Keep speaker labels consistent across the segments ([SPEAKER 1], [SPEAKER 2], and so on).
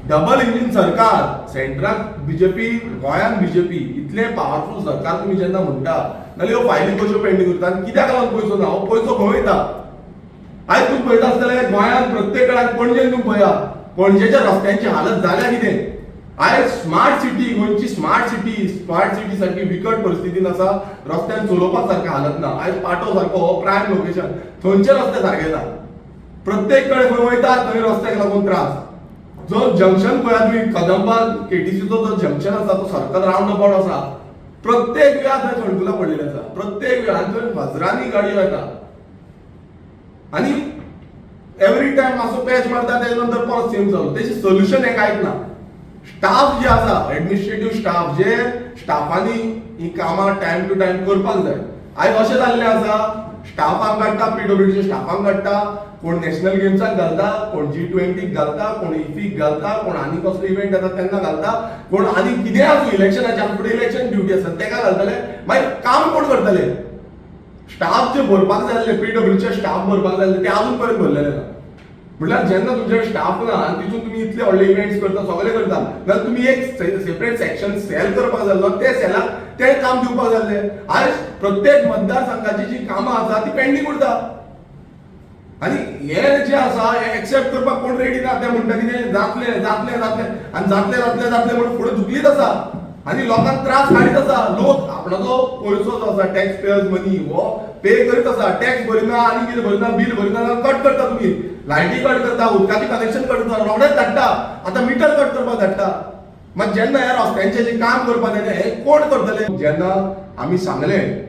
[SPEAKER 1] Double engine सरकार, सेंट्राक BJP, गोंयांत BJP, इतले पावरफुल सरकार तुम्ही जेन्ना म्हणटा, जाल्यार ह्यो फायली कश्यो पेंडींग उरता आनी कित्याक लागून पयसो ना? हो पयसो खंय वयता? आयज तुम्ही पळयता आसतले गोंयांत प्रत्येक कडेन पणजेन तुम्ही पळया, पणजेच्या रस्त्यांची हालत जाल्या कितें? आयज स्मार्ट सिटी, गोंयची स्मार्ट सिटी सारखी विकट परिस्थितीन आसा, रस्त्यान चलोवपाक सारकें हालत ना. आयज पाटो सारको हो प्रायम लोकेशन, थंयचे रस्ते सारके ना. प्रत्येक कडेन खंय वयता थंय रस्त्याक लागून त्रास. जो जंक्शन पळया तुम्ही कदंबा केटीसीचो जो जंक्शन आसा तो सर्कल राउंड अबाउट आसा, प्रत्येक वेळार थंय खणकुलां पडलेली आसा. प्रत्येक वेळार थंय हजारांनी गाडयो येता आनी एवरी टायम मातसो पॅच मारता तेजे नंतर परत सेम जालो. तेजे सोल्युशन हें कांयच ना. स्टाफ जे आसा, एडमिनिस्ट्रेटिव्ह स्टाफ, जे स्टाफांनी ही कामां टायम टू टायम करपाक जाय. आयज अशें जाल्लें आसा, स्टाफांक काडटा, पीडब्ल्यूडीच्या स्टाफांक काडटा, कोण नॅशनल गेम्साक घालता, कोण G20 घालता, कोण इफीक घालता, कोण आनी कसलो इव्हेंट येता तेन्ना घालता, कोण आनी कितें आसूं इलेक्शनाच्या फुडें इलेक्शन ड्युटी आसा तेका घालतले. मागीर काम कोण करतले? स्टाफ जे भरपाक जाय आसले, पीडब्ल्यूचे स्टाफ भरपाक जाय आसले, ते आजून पर्यंत भरलेले ना. म्हटल्यार जेन्ना तुमचे स्टाफ ना आनी तितून तुमी इतले व्हडले इव्हेंट्स करता, सगळे करता, जाल्यार तुमी एक सेपरेट सेक्शन सेल करपाक जाय आसलो, ते सेलाक ते काम दिवपाक जाय आसलें. आयज प्रत्येक मतदारसंघाची जी कामां आसा ती पेंडींग उरता आनी हे जे आसा हे एक्सेप्ट करपाक कोण रेडी ना. ते म्हणटा कितें जातलें जातलें जातलें आनी जातलें जातलें जातलें म्हणून फुडें धुकलीत आसा आनी लोकांक त्रास काडीत आसा. लोक आपणाचो पयसो जो आसा टॅक्स पेयर्स मनी हो पे करीत आसा. टॅक्स भरिना आनी कितें भरिना, बील भरिना कट करता. तुम्ही लायटी कट करता, उदकाची कनेक्शन कट करता, रोखडेच धाडटा. आतां मिटर कट करपाक धाडटा. मात जेन्ना ह्या रस्त्यांचें जे काम करपाक जाय हे कोण करतले? जेन्ना आमी सांगलें,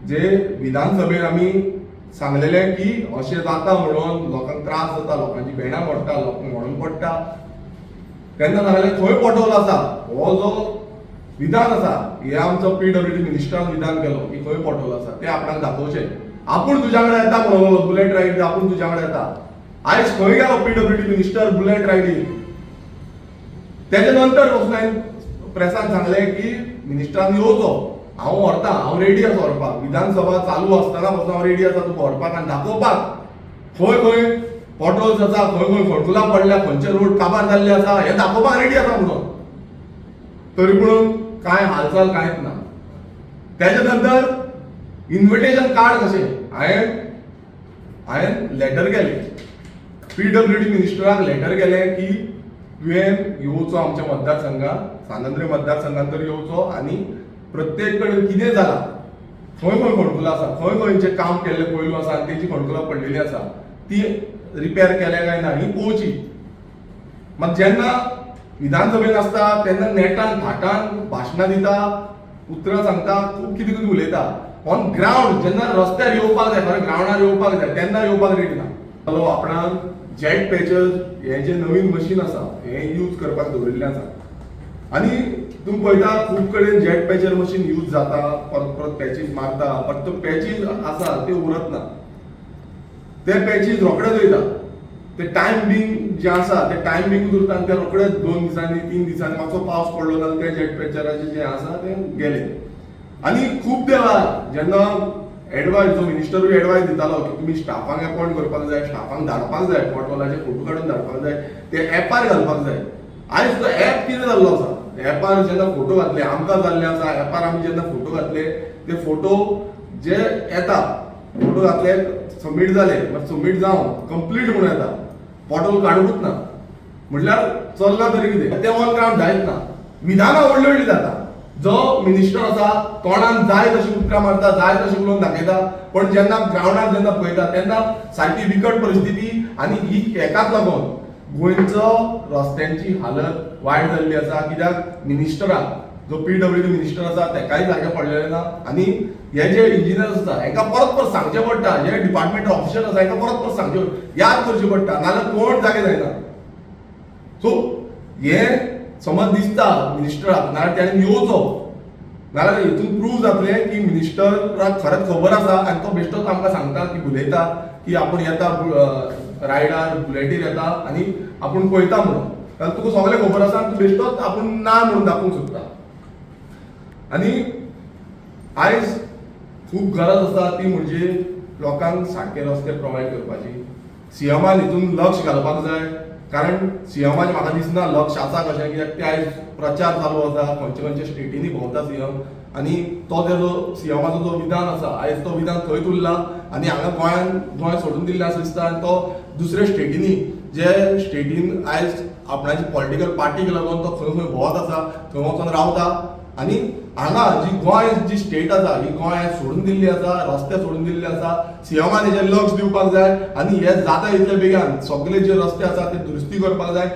[SPEAKER 1] जे विधानसभेन आमी सांगलेलें की अशें जाता म्हणून लोकांक त्रास जाता, लोकांची भेणां मोडटा, लोकांक म्हणून पडटा, तेन्ना सांगलें खंय पोटोल आसा. हो जो विधान आसा हे आमचो पीडब्ल्यूडी मिनिस्टरान विधान केलो की खंय पोटोल आसा ते आपणाक दाखोवचें. आपूण तुज्या कडेन येता म्हणून बुलेट रायड आपूण तुज्या कडेन येता. आयज खंय गेलो पीडब्ल्यूडी मिनिस्टर बुलेट रायडीक? तेजे नंतर वचून हांवें प्रेसान सांगलें की मिनिस्टरान येवचो, हांव व्हरतां, हांव रेडी आसा व्हरपाक. विधानसभा चालू आसतना पासून हांव रेडी आसा तुका व्हरपाक आनी दाखोवपाक खंय खंय पोटोल्स आसा, खंय खंय खणकुलां पडल्या, खंयचे रोड काबार जाल्ले आसा हें दाखोवपाक रेडी आसा म्हणून. तरी पूण कांय हालचाल कांयच ना. तेजे नंतर इन्विटेशन कार्ड कशें हांवें लेटर केलें, पीडब्ल्यूडी मिनिस्टराक लेटर केलें की तुवें येवचो आमच्या मतदारसंघात, सांगंद्रे मतदारसंघात तर येवचो आनी प्रत्येक कडेन कितें जालां, खंय खंय खणकुलां आसा, खंय खंय जें काम केल्लें पयलू आसा आनी तेची खणकुलां पडलेली आसा ती रिपेर केल्या काय ना ही पळोवची. मात जेन्ना विधानसभेन आसता तेन्ना नेटान थाटान भाशणां दिता, उतरां सांगता, खूब कितें कितें उलयता. ऑन ग्राउंड जेन्ना रस्त्यार येवपाक जाय, खरें ग्राउंडार येवपाक जाय तेन्ना येवपाक रेडी ना. हॅलो, आपणाक जेट पॅचर्स हें जें नवीन मशीन आसा हें यूज करपाक दवरिल्लें आसा आनी तुम्ही पळयता खूब कडेन जेट पॅचर मशीन यूज जाता, परत परत पॅचीस मारता, बट तो पॅचीस आसा ते उरत ना. ते पॅचीस रोखडेच वयता. ते टायम बींग जे आसा ते टायम बींग उरता आनी ते रोखडेच 2 दिसांनी 3 दिसांनी मातसो पावस पडलो जाल्यार ते जेट पॅचराचें जें आसा ते गेले. आनी खूब वेळार जेन्ना एडवायस जो मिनिस्टरूय एडवायस दितालो की तुमी स्टाफांक अपॉयंट करपाक जाय, स्टाफांक धाडपाक जाय, पोटोलाचे फोटो काडून धाडपाक जाय, ते एपार घालपाक जाय. आयज तो एप कितें जाल्लो आसा, एपार जेन्ना फोटो घातले आमकां जाल्ले आसा, एपार आमी जेन्ना फोटो घातले ते फोटो जे येता, फोटो घातले सबमीट जाले, सबमीट जावन कंप्लीट म्हणून येता, पोटोल काडूंकूच ना. म्हटल्यार चल्ला तरी कितें, ते ऑन ग्राउंड जायत ना. विधानां व्हडली व्हडली जाता. जो मिनिस्टर आसा तोंडान जाय तशी उतरां मारता, जाय तशें उलोवन दाखयता, पण जेन्ना ग्राउंडार जेन्ना पळयता तेन्ना सारकी विकट परिस्थिती आनी ही हेकाच लागून गोंयचो रस्त्यांची हालत वायट जाल्ली आसा. कित्याक मिनिस्टराक, जो पीडब्ल्यूडी मिनिस्टर आसा तेकाय जागे पडलेले ना आनी हे जे इंजिनियर्स आसा हेका परत परत सांगचें पडटा, जे डिपार्टमेंट ऑफिसर आसा हेका परत परत सांगचें याद करचें पडटा, नाल्यार कोण जागे जायना. सो हे समज दिसता मिनिस्टराक, नाल्यार त्याने येवचो, नाल्यार हितून प्रूव जातलें की मिनिस्टराक खरेंच खबर आसा आनी तो बेश्टोच आमकां सांगता की उलयता की आपूण येता रायडार बुलेटीर येता आनी आपूण पळयता म्हणून. जाल्यार तुका सगळें खबर आसा आनी तूं बेश्टोच आपूण ना म्हणून दाखोवंक सोदता. आनी आयज खूब गरज आसा ती म्हणजे लोकांक सारके रस्ते प्रोवायड करपाची. सीएमान हितून लक्ष घालपाक जाय. कारण सीएमाचे म्हाका दिसना लक्ष आसा कशें, कित्याक ते आयज प्रचार चालू आसा, खंयच्या खंयच्या स्टेटींनी भोंवता सीएम, आनी तो तेजो सीएमाचो जो विधान आसा आयज तो विधान थंयच उरला आनी हांगा गोंय सोडून दिल्लें आसा दिसता, आनी तो दुसऱ्या स्टेटींनी जे स्टेटीन आयज आपणाची पॉलिटिकल पार्टीक लागून तो खंय खंय भोंवत आसा थंय वचून रावता, आनी हांगा जी गोंय जी स्टेट आसा ही गोंय सोडून दिल्ली आसा, रस्ते सोडून दिल्ले आसा, सीएमान हेजेर लक्ष दिवपाक जाय आनी हे जाता इतले बेगान सगळे जे रस्ते आसा ते दुरुस्ती करपाक जाय.